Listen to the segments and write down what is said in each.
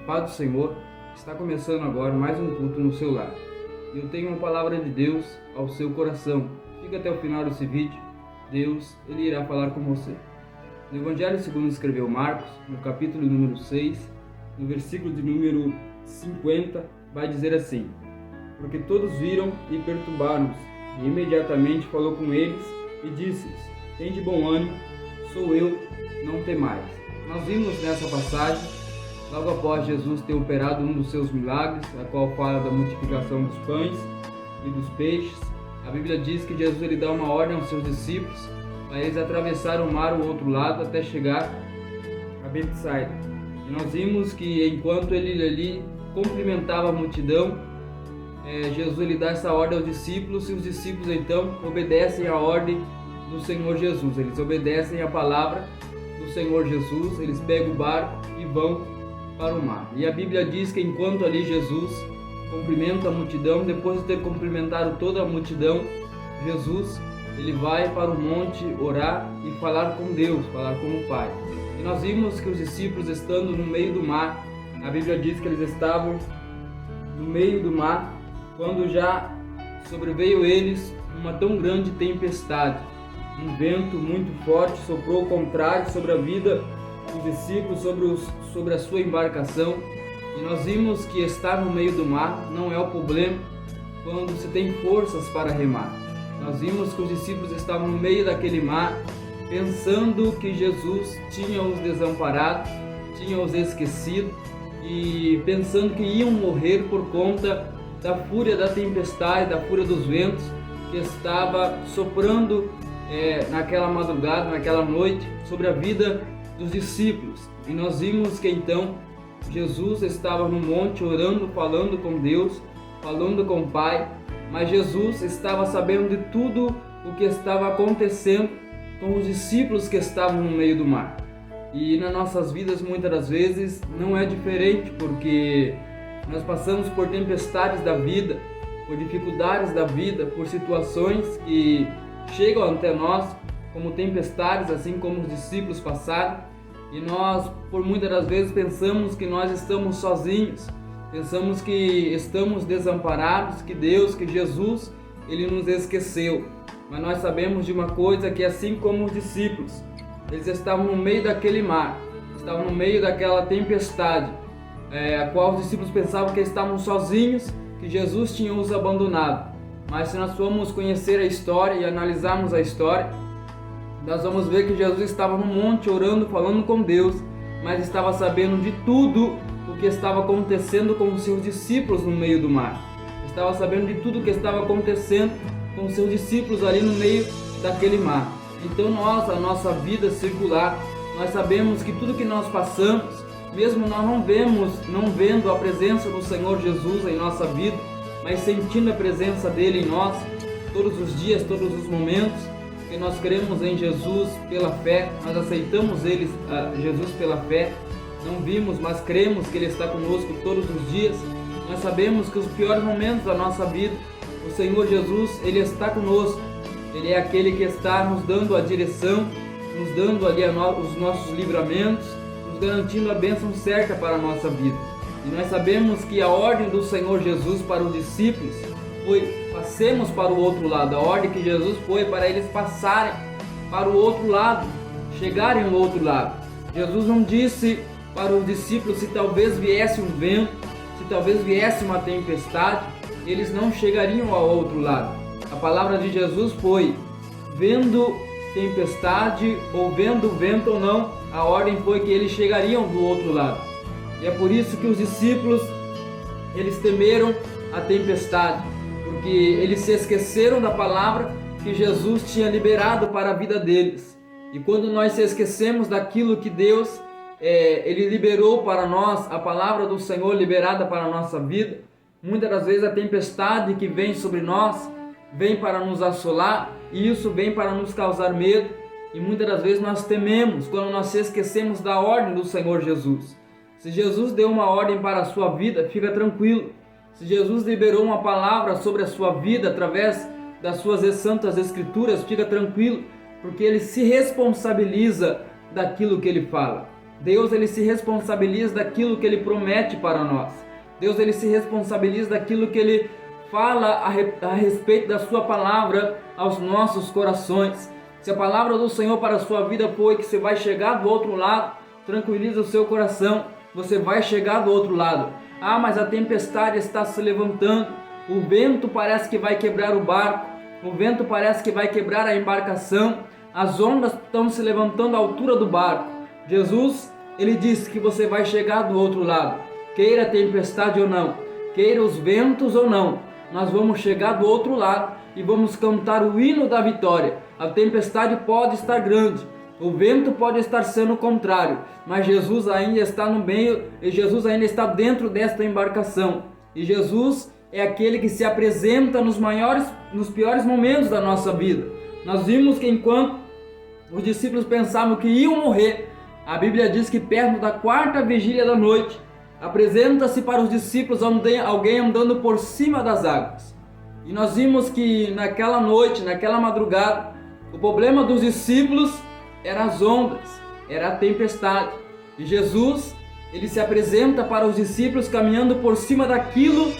Paz do Senhor, está começando agora mais um culto no seu lar. E eu tenho uma palavra de Deus ao seu coração. Fica até o final desse vídeo, Deus ele irá falar com você. No Evangelho segundo escreveu Marcos, no capítulo número 6, no versículo de número 50, vai dizer assim: Porque todos viram e perturbaram-se, e imediatamente falou com eles e disse-lhes: Tende bom ânimo, sou eu, não temais. Nós vimos nessa passagem, logo após Jesus ter operado um dos seus milagres, a qual fala da multiplicação dos pães e dos peixes, a Bíblia diz que Jesus ele dá uma ordem aos seus discípulos para eles atravessarem o mar ao outro lado até chegar a Betsaida. E nós vimos que enquanto ele ali cumprimentava a multidão, Jesus ele dá essa ordem aos discípulos, e os discípulos então obedecem à ordem do Senhor Jesus. Eles obedecem à palavra do Senhor Jesus, eles pegam o barco e vão para o mar. E a Bíblia diz que enquanto ali Jesus cumprimenta a multidão, depois de ter cumprimentado toda a multidão, Jesus ele vai para o monte orar e falar com Deus, falar com o Pai. E nós vimos que os discípulos estando no meio do mar, a Bíblia diz que eles estavam no meio do mar quando já sobreveio eles uma tão grande tempestade. Um vento muito forte soprou ao contrário sobre a vida dos discípulos, sobre a sua embarcação. E nós vimos que estar no meio do mar não é o problema quando se tem forças para remar. Nós vimos que os discípulos estavam no meio daquele mar, pensando que Jesus tinha os desamparado, tinha os esquecido, e pensando que iam morrer por conta da fúria da tempestade, da fúria dos ventos que estava soprando naquela madrugada, naquela noite, sobre a vida dos discípulos. E nós vimos que então Jesus estava no monte orando, falando com Deus, falando com o Pai, mas Jesus estava sabendo de tudo o que estava acontecendo com os discípulos que estavam no meio do mar. E nas nossas vidas muitas das vezes não é diferente, porque nós passamos por tempestades da vida, por dificuldades da vida, por situações que chegam até nós como tempestades, assim como os discípulos passaram, e nós por muitas das vezes pensamos que nós estamos sozinhos, pensamos que estamos desamparados, que Deus, que Jesus, ele nos esqueceu. Mas nós sabemos de uma coisa, que assim como os discípulos, eles estavam no meio daquele mar, estavam no meio daquela tempestade, a qual os discípulos pensavam que estavam sozinhos, que Jesus tinha os abandonado. Mas se nós formos conhecer a história e analisarmos a história, nós vamos ver que Jesus estava no monte orando, falando com Deus, mas estava sabendo de tudo o que estava acontecendo com os seus discípulos no meio do mar. Estava sabendo de tudo o que estava acontecendo com os seus discípulos ali no meio daquele mar. Então nós, a nossa vida circular, nós sabemos que tudo que nós passamos, mesmo nós não vendo a presença do Senhor Jesus em nossa vida, mas sentindo a presença dele em nós, todos os dias, todos os momentos, que nós cremos em Jesus pela fé, nós aceitamos Jesus pela fé, não vimos, mas cremos que ele está conosco todos os dias. Nós sabemos que os piores momentos da nossa vida, o Senhor Jesus, ele está conosco. Ele é aquele que está nos dando a direção, nos dando ali os nossos livramentos, nos garantindo a bênção certa para a nossa vida. E nós sabemos que a ordem do Senhor Jesus para os discípulos foi: passemos para o outro lado. A ordem que Jesus foi para eles passarem para o outro lado, chegarem ao outro lado. Jesus não disse para os discípulos se talvez viesse um vento, se talvez viesse uma tempestade, eles não chegariam ao outro lado. A palavra de Jesus foi: vendo tempestade ou vendo vento ou não, a ordem foi que eles chegariam do outro lado. E é por isso que os discípulos, eles temeram a tempestade, porque eles se esqueceram da palavra que Jesus tinha liberado para a vida deles. E quando nós se esquecemos daquilo que Deus ele liberou para nós, a palavra do Senhor liberada para a nossa vida, muitas das vezes a tempestade que vem sobre nós vem para nos assolar, e isso vem para nos causar medo, e muitas das vezes nós tememos quando nós se esquecemos da ordem do Senhor Jesus. Se Jesus deu uma ordem para a sua vida, fica tranquilo. Se Jesus liberou uma palavra sobre a sua vida através das suas santas escrituras, fica tranquilo, porque ele se responsabiliza daquilo que ele fala. Deus ele se responsabiliza daquilo que ele promete para nós. Deus ele se responsabiliza daquilo que ele fala a respeito da sua palavra aos nossos corações. Se a palavra do Senhor para a sua vida foi que você vai chegar do outro lado, tranquiliza o seu coração, você vai chegar do outro lado. Ah, mas a tempestade está se levantando, o vento parece que vai quebrar o barco, o vento parece que vai quebrar a embarcação, as ondas estão se levantando à altura do barco. Jesus, ele disse que você vai chegar do outro lado, queira a tempestade ou não, queira os ventos ou não, nós vamos chegar do outro lado e vamos cantar o hino da vitória. A tempestade pode estar grande, o vento pode estar sendo contrário, mas Jesus ainda está no meio e Jesus ainda está dentro desta embarcação. E Jesus é aquele que se apresenta nos piores momentos da nossa vida. Nós vimos que enquanto os discípulos pensavam que iam morrer, a Bíblia diz que perto da quarta vigília da noite, apresenta-se para os discípulos alguém andando por cima das águas. E nós vimos que naquela noite, naquela madrugada, o problema dos discípulos eram as ondas, era a tempestade. E Jesus, ele se apresenta para os discípulos caminhando por cima daquilo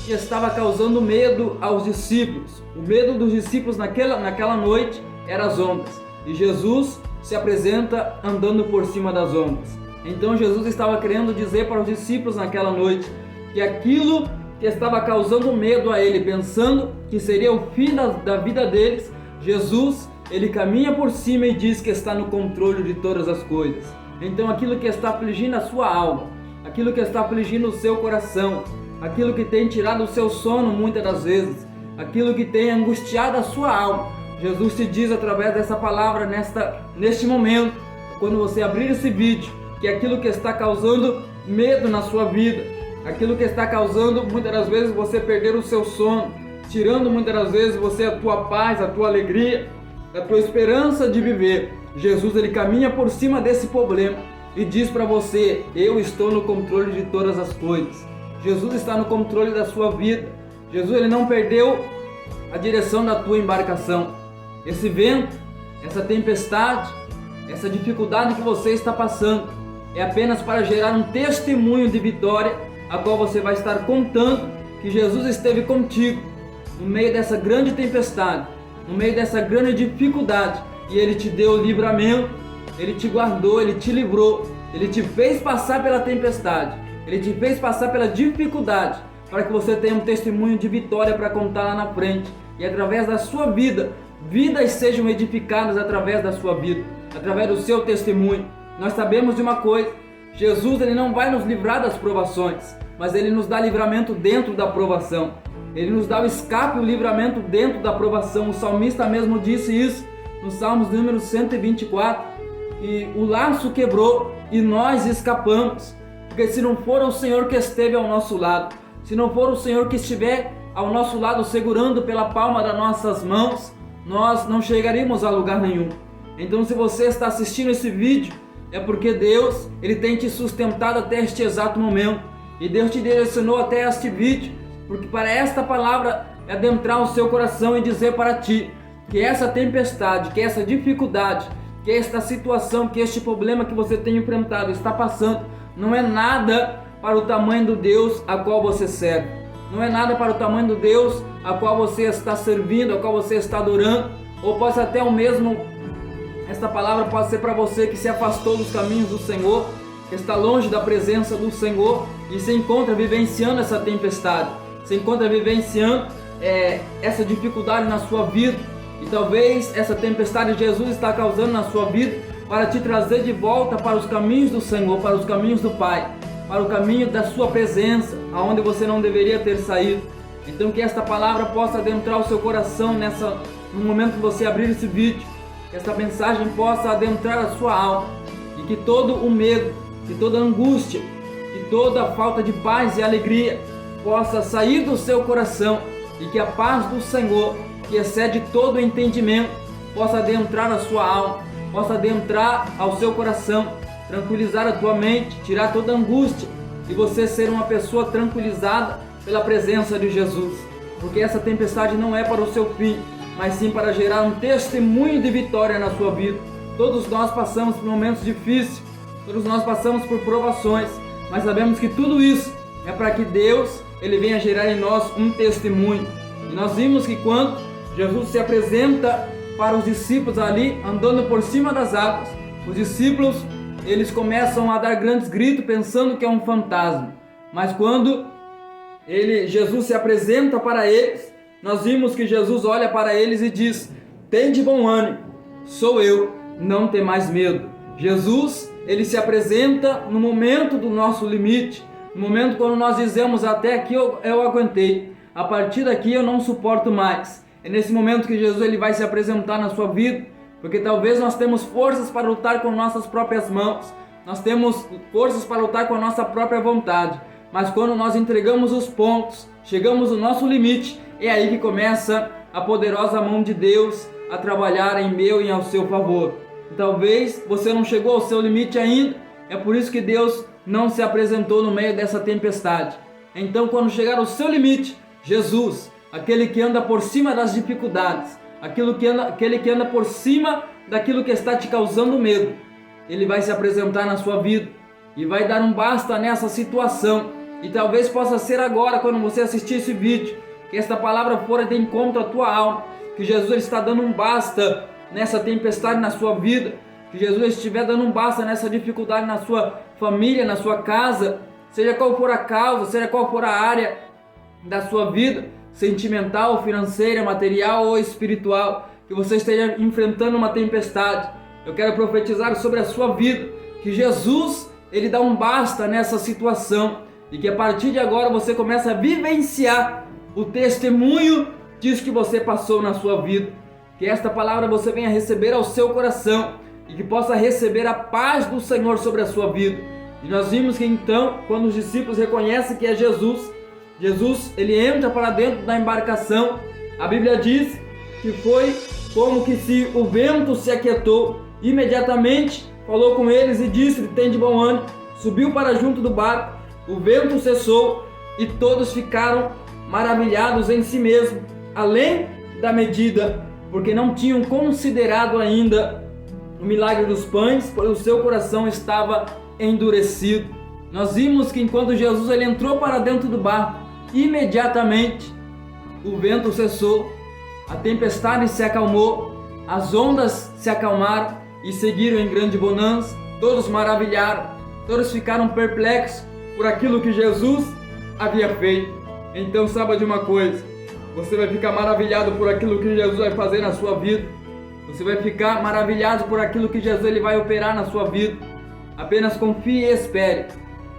que estava causando medo aos discípulos. O medo dos discípulos naquela noite eram as ondas. E Jesus se apresenta andando por cima das ondas. Então Jesus estava querendo dizer para os discípulos naquela noite que aquilo que estava causando medo a ele, pensando que seria o fim da vida deles, Jesus, ele caminha por cima e diz que está no controle de todas as coisas. Então aquilo que está afligindo a sua alma, aquilo que está afligindo o seu coração, aquilo que tem tirado o seu sono muitas das vezes, aquilo que tem angustiado a sua alma, Jesus te diz através dessa palavra neste momento, quando você abrir esse vídeo, que aquilo que está causando medo na sua vida, aquilo que está causando muitas das vezes você perder o seu sono, tirando muitas das vezes você a tua paz, a tua alegria, a tua esperança de viver. Jesus ele caminha por cima desse problema e diz para você: eu estou no controle de todas as coisas. Jesus está no controle da sua vida. Jesus ele não perdeu a direção da tua embarcação. Esse vento, essa tempestade, essa dificuldade que você está passando é apenas para gerar um testemunho de vitória, a qual você vai estar contando que Jesus esteve contigo no meio dessa grande tempestade, no meio dessa grande dificuldade, e Ele te deu livramento, Ele te guardou, Ele te livrou, Ele te fez passar pela tempestade, Ele te fez passar pela dificuldade, para que você tenha um testemunho de vitória para contar lá na frente, e através da sua vida, vidas sejam edificadas através da sua vida, através do seu testemunho. Nós sabemos de uma coisa: Jesus ele não vai nos livrar das provações, mas Ele nos dá livramento dentro da provação. Ele nos dá o escape, o livramento dentro da provação. O salmista mesmo disse isso no Salmos número 124, que o laço quebrou e nós escapamos, porque se não for o Senhor que esteve ao nosso lado, se não for o Senhor que estiver ao nosso lado segurando pela palma das nossas mãos, nós não chegaríamos a lugar nenhum. Então, se você está assistindo esse vídeo, é porque Deus ele tem te sustentado até este exato momento, e Deus te direcionou até este vídeo, porque para esta palavra adentrar o seu coração e dizer para ti que essa tempestade, que essa dificuldade, que esta situação, que este problema que você tem enfrentado, está passando, não é nada para o tamanho do Deus a qual você serve, não é nada para o tamanho do Deus a qual você está servindo, a qual você está adorando, ou pode até o mesmo. Esta palavra pode ser para você que se afastou dos caminhos do Senhor, que está longe da presença do Senhor e se encontra vivenciando essa tempestade, se encontra vivenciando essa dificuldade na sua vida. E talvez essa tempestade Jesus está causando na sua vida para te trazer de volta para os caminhos do Senhor, para os caminhos do Pai, para o caminho da sua presença, aonde você não deveria ter saído. Então que esta palavra possa adentrar o seu coração no momento que você abrir esse vídeo, que esta mensagem possa adentrar a sua alma, e que todo o medo, que toda a angústia, que toda a falta de paz e alegria possa sair do seu coração, e que a paz do Senhor, que excede todo o entendimento, possa adentrar a sua alma, possa adentrar ao seu coração, tranquilizar a tua mente, tirar toda a angústia, e você ser uma pessoa tranquilizada pela presença de Jesus, porque essa tempestade não é para o seu fim, mas sim para gerar um testemunho de vitória na sua vida. Todos nós passamos por momentos difíceis, todos nós passamos por provações, mas sabemos que tudo isso é para que Deus ele venha gerar em nós um testemunho. E nós vimos que quando Jesus se apresenta para os discípulos ali, andando por cima das águas, os discípulos eles começam a dar grandes gritos pensando que é um fantasma. Mas quando Jesus se apresenta para eles, nós vimos que Jesus olha para eles e diz: "Tende bom ânimo, sou eu, não tem mais medo." Jesus, ele se apresenta no momento do nosso limite, no momento quando nós dizemos: "Até aqui eu aguentei, a partir daqui eu não suporto mais." É nesse momento que Jesus ele vai se apresentar na sua vida, porque talvez nós temos forças para lutar com nossas próprias mãos, nós temos forças para lutar com a nossa própria vontade, mas quando nós entregamos os pontos, chegamos no nosso limite, é aí que começa a poderosa mão de Deus a trabalhar em meu e ao seu favor. Talvez você não chegou ao seu limite ainda, é por isso que Deus não se apresentou no meio dessa tempestade. Então, quando chegar ao seu limite, Jesus, aquele que anda por cima das dificuldades, aquele que anda por cima daquilo que está te causando medo, ele vai se apresentar na sua vida e vai dar um basta nessa situação. E talvez possa ser agora, quando você assistir esse vídeo, que esta palavra for de encontro à tua alma, que Jesus está dando um basta nessa tempestade na sua vida, que Jesus estiver dando um basta nessa dificuldade na sua família, na sua casa, seja qual for a causa, seja qual for a área da sua vida, sentimental, financeira, material ou espiritual, que você esteja enfrentando uma tempestade. Eu quero profetizar sobre a sua vida, que Jesus, ele dá um basta nessa situação, e que a partir de agora você começa a vivenciar o testemunho disso que você passou na sua vida. Que esta palavra você venha receber ao seu coração e que possa receber a paz do Senhor sobre a sua vida. E nós vimos que então, quando os discípulos reconhecem que é Jesus, ele entra para dentro da embarcação. A Bíblia diz que foi como que se o vento se aquietou. Imediatamente falou com eles e disse: "Tem de bom ânimo." Subiu para junto do barco, o vento cessou e todos ficaram maravilhados em si mesmo, além da medida, porque não tinham considerado ainda o milagre dos pães, pois o seu coração estava endurecido. Nós vimos que enquanto Jesus ele entrou para dentro do barco, imediatamente o vento cessou, a tempestade se acalmou, as ondas se acalmaram e seguiram em grande bonança. Todos maravilharam, todos ficaram perplexos por aquilo que Jesus havia feito. Então saiba de uma coisa: você vai ficar maravilhado por aquilo que Jesus vai fazer na sua vida. Você vai ficar maravilhado por aquilo que Jesus ele vai operar na sua vida. Apenas confie e espere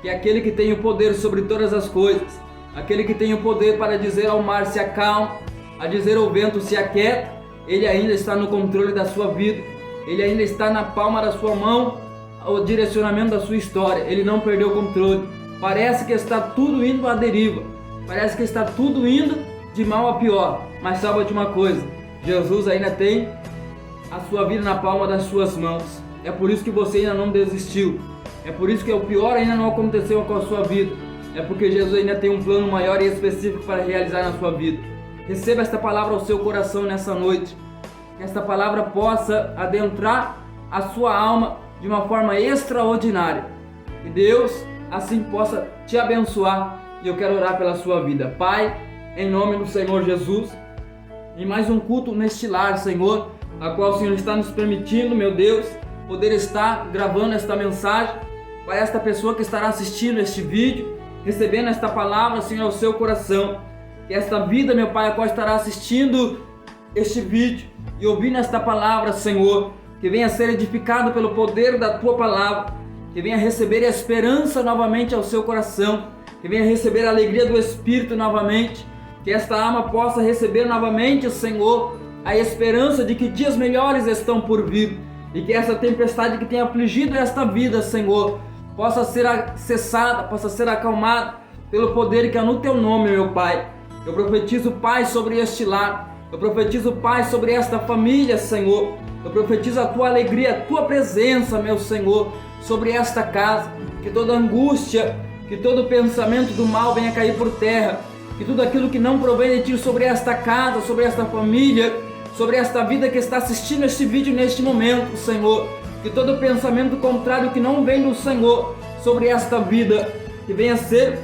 que aquele que tem o poder sobre todas as coisas, aquele que tem o poder para dizer ao mar se acalma, a dizer ao vento se aquieta, ele ainda está no controle da sua vida. Ele ainda está na palma da sua mão, o direcionamento da sua história. Ele não perdeu o controle. Parece que está tudo indo à deriva, parece que está tudo indo de mal a pior, mas saiba de uma coisa: Jesus ainda tem a sua vida na palma das suas mãos. É por isso que você ainda não desistiu, é por isso que o pior ainda não aconteceu com a sua vida, é porque Jesus ainda tem um plano maior e específico para realizar na sua vida. Receba esta palavra ao seu coração nessa noite, que esta palavra possa adentrar a sua alma de uma forma extraordinária, e Deus assim possa te abençoar. E eu quero orar pela sua vida. Pai, em nome do Senhor Jesus, em mais um culto neste lar, Senhor, a qual o Senhor está nos permitindo, meu Deus, poder estar gravando esta mensagem para esta pessoa que estará assistindo este vídeo, recebendo esta palavra, Senhor, ao seu coração. Que esta vida, meu Pai, a qual estará assistindo este vídeo e ouvindo esta palavra, Senhor, que venha ser edificado pelo poder da Tua palavra, que venha receber a esperança novamente ao seu coração, que venha receber a alegria do Espírito novamente, que esta alma possa receber novamente, Senhor, a esperança de que dias melhores estão por vir, e que essa tempestade que tem afligido esta vida, Senhor, possa ser cessada, possa ser acalmada pelo poder que há no Teu nome, meu Pai. Eu profetizo paz sobre este lar, eu profetizo paz sobre esta família, Senhor. Eu profetizo a Tua alegria, a Tua presença, meu Senhor, sobre esta casa. Que toda angústia, que todo pensamento do mal venha cair por terra. Que tudo aquilo que não provém de Ti sobre esta casa, sobre esta família, sobre esta vida que está assistindo este vídeo neste momento, Senhor, que todo pensamento contrário que não vem do Senhor sobre esta vida, que venha ser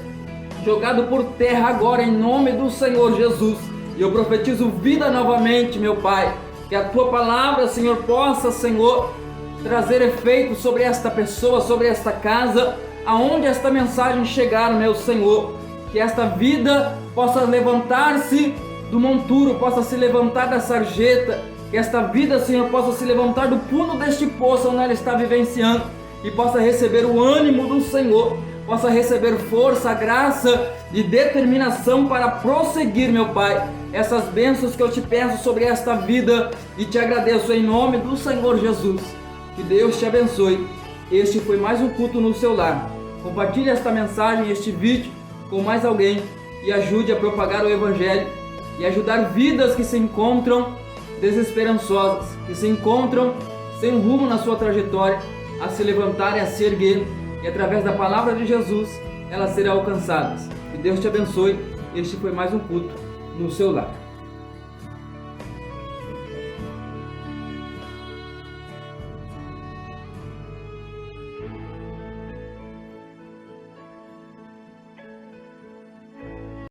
jogado por terra agora em nome do Senhor Jesus. E eu profetizo vida novamente, meu Pai, que a tua palavra, Senhor, possa, Senhor, trazer efeito sobre esta pessoa, sobre esta casa, aonde esta mensagem chegar, meu Senhor, que esta vida possa levantar-se do monturo, possa se levantar da sarjeta, que esta vida, Senhor, possa se levantar do fundo deste poço onde ela está vivenciando e possa receber o ânimo do Senhor, possa receber força, graça e determinação para prosseguir, meu Pai, essas bênçãos que eu te peço sobre esta vida e te agradeço em nome do Senhor Jesus. Que Deus te abençoe. Este foi mais um culto no seu lar. Compartilhe esta mensagem, este vídeo com mais alguém e ajude a propagar o Evangelho e ajudar vidas que se encontram desesperançosas, que se encontram sem rumo na sua trajetória, a se levantarem, a se erguer e através da palavra de Jesus elas serão alcançadas. Que Deus te abençoe. Este foi mais um culto no seu lar.